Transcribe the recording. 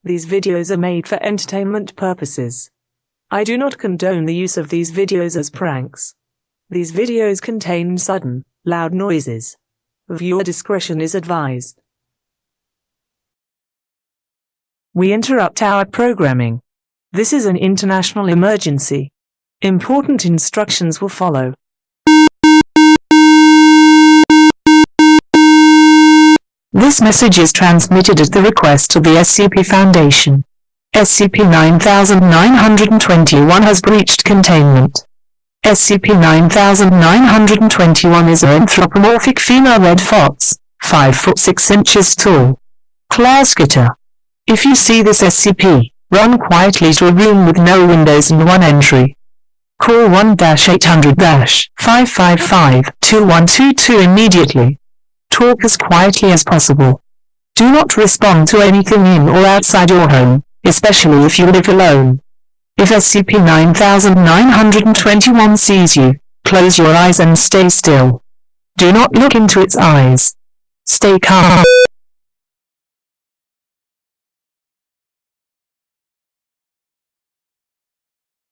These videos are made for entertainment purposes. I do not condone the use of these videos as pranks. These videos contain sudden, loud noises. Viewer discretion is advised. We interrupt our programming. This is an international emergency. Important instructions will follow. This message is transmitted at the request of the SCP Foundation. SCP-9921 has breached containment. SCP-9921 is an anthropomorphic female red fox, 5 foot 6 inches tall. Class Getter. If you see this SCP, run quietly to a room with no windows and one entry. Call 1-800-555-2122 immediately. Talk as quietly as possible. Do not respond to anything in or outside your home, especially if you live alone. If SCP-9921 sees you, close your eyes and stay still. Do not look into its eyes. Stay calm.